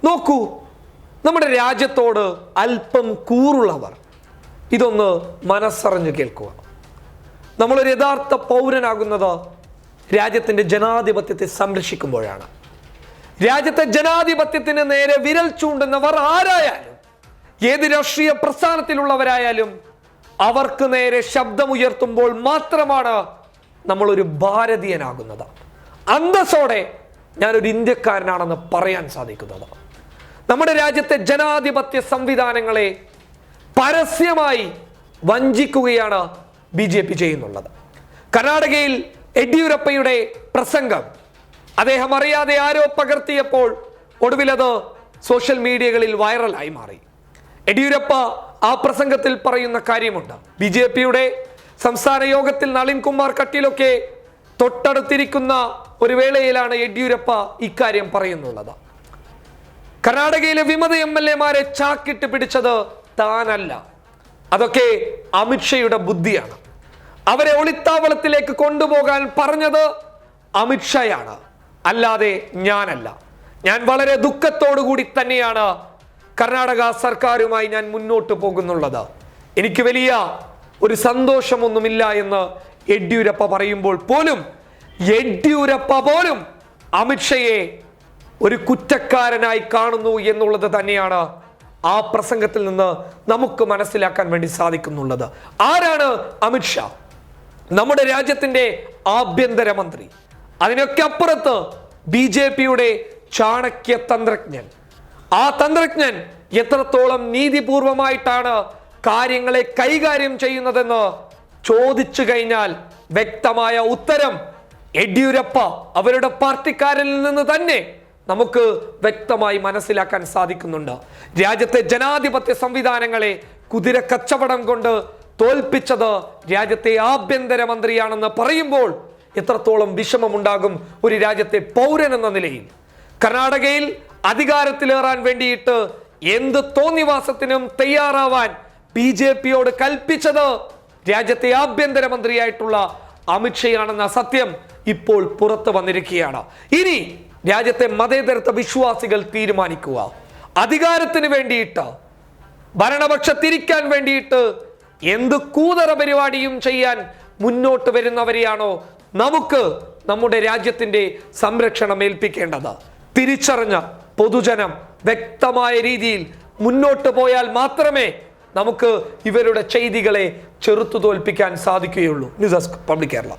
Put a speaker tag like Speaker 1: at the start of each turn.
Speaker 1: നോക്കൂ, നമ്മുടെ രാജ്യത്തോട് അല്പം കൂറുള്ളവർ ഇതൊന്ന് മനസ്സറിഞ്ഞു കേൾക്കുക. നമ്മളൊരു യഥാർത്ഥ പൗരനാകുന്നത് രാജ്യത്തിൻ്റെ ജനാധിപത്യത്തെ സംരക്ഷിക്കുമ്പോഴാണ്. രാജ്യത്തെ ജനാധിപത്യത്തിന് നേരെ വിരൽ ചൂണ്ടുന്നവർ ആരായാലും, ഏത് രാഷ്ട്രീയ പ്രസ്ഥാനത്തിലുള്ളവരായാലും, അവർക്ക് നേരെ ശബ്ദമുയർത്തുമ്പോൾ മാത്രമാണ് നമ്മളൊരു ഭാരതീയനാകുന്നത്, അന്തസ്സോടെ ഞാനൊരു ഇന്ത്യക്കാരനാണെന്ന് പറയാൻ സാധിക്കുന്നത്. നമ്മുടെ രാജ്യത്തെ ജനാധിപത്യ സംവിധാനങ്ങളെ പരസ്യമായി വഞ്ചിക്കുകയാണ് BJP ചെയ്യുന്നുള്ളത്. കർണാടകയിൽ യെദ്യൂരപ്പയുടെ പ്രസംഗം അദ്ദേഹം അറിയാതെ ആരോ പകർത്തിയപ്പോൾ ഒടുവിൽ അത് സോഷ്യൽ മീഡിയകളിൽ വൈറലായി മാറി. യെദ്യൂരപ്പ ആ പ്രസംഗത്തിൽ പറയുന്ന കാര്യമുണ്ട്. BJPയുടെ സംസ്ഥാന യോഗത്തിൽ നളിൻ കുമാർ കട്ടീലൊക്കെ തൊട്ടടുത്തിരിക്കുന്ന ഒരു വേളയിലാണ് യെദ്യൂരപ്പ ഇക്കാര്യം പറയുന്നുള്ളത്. കർണാടകയിലെ വിമത MLA-മാരെ ചാക്കിട്ട് പിടിച്ചത് താനല്ല, അതൊക്കെ അമിത്ഷയുടെ ബുദ്ധിയാണ്. അവരെ ഒളിത്താവളത്തിലേക്ക് കൊണ്ടുപോകാൻ പറഞ്ഞത് അമിത്ഷയാണ്, അല്ലാതെ ഞാനല്ല. ഞാൻ വളരെ ദുഃഖത്തോടു കൂടി തന്നെയാണ് കർണാടക സർക്കാരുമായി ഞാൻ മുന്നോട്ട് പോകുന്നുള്ളത്. എനിക്ക് വലിയ ഒരു സന്തോഷമൊന്നുമില്ല എന്ന് യെദ്യൂരപ്പ പറയുമ്പോൾ പോലും അമിത്ഷയെ ഒരു കുറ്റക്കാരനായി കാണുന്നു എന്നുള്ളത് തന്നെയാണ് ആ പ്രസംഗത്തിൽ നിന്ന് നമുക്ക് മനസ്സിലാക്കാൻ വേണ്ടി സാധിക്കുന്നുള്ളത്. ആരാണ് അമിത്ഷാ? നമ്മുടെ രാജ്യത്തിന്റെ ആഭ്യന്തരമന്ത്രി. അതിനൊക്കെ അപ്പുറത്ത് BJPയുടെ ചാണക്യ തന്ത്രജ്ഞൻ. ആ തന്ത്രജ്ഞൻ എത്രത്തോളം നീതിപൂർവമായിട്ടാണ് കാര്യങ്ങളെ കൈകാര്യം ചെയ്യുന്നതെന്ന് ചോദിച്ചു കഴിഞ്ഞാൽ വ്യക്തമായ ഉത്തരം യെദ്യൂരപ്പ അവരുടെ പാർട്ടിക്കാരിൽ നിന്ന് തന്നെ നമുക്ക് വ്യക്തമായി മനസ്സിലാക്കാൻ സാധിക്കുന്നുണ്ട്. രാജ്യത്തെ ജനാധിപത്യ സംവിധാനങ്ങളെ കുതിര കച്ചവടം കൊണ്ട് തോൽപ്പിച്ചത് രാജ്യത്തെ ആഭ്യന്തരമന്ത്രിയാണെന്ന് പറയുമ്പോൾ എത്രത്തോളം വിഷമമുണ്ടാകും ഒരു രാജ്യത്തെ പൗരൻ എന്ന നിലയിൽ. കർണാടകയിൽ അധികാരത്തിലേറാൻ വേണ്ടിയിട്ട് എന്ത് തോന്നിവാസത്തിനും തയ്യാറാവാൻ BJPയോട് കൽപ്പിച്ചത് രാജ്യത്തെ ആഭ്യന്തരമന്ത്രിയായിട്ടുള്ള അമിത്ഷയാണെന്ന സത്യം ഇപ്പോൾ പുറത്തു വന്നിരിക്കുകയാണ്. ഇനി രാജ്യത്തെ മതേതരത്വ വിശ്വാസികൾ തീരുമാനിക്കുക. അധികാരത്തിന് വേണ്ടിയിട്ട്, ഭരണപക്ഷത്തിരിക്കാൻ വേണ്ടിയിട്ട് എന്ത് കൂതറ പരിപാടിയും ചെയ്യാൻ മുന്നോട്ട് വരുന്നവരെയാണോ നമുക്ക് നമ്മുടെ രാജ്യത്തിന്റെ സംരക്ഷണം ഏൽപ്പിക്കേണ്ടത്? തിരിച്ചറിഞ്ഞ പൊതുജനം വ്യക്തമായ രീതിയിൽ മുന്നോട്ട് പോയാൽ മാത്രമേ നമുക്ക് ഇവരുടെ ചെയ്തികളെ ചെറുത്തു തോൽപ്പിക്കാൻ സാധിക്കുകയുള്ളൂ. News desk public Kerala.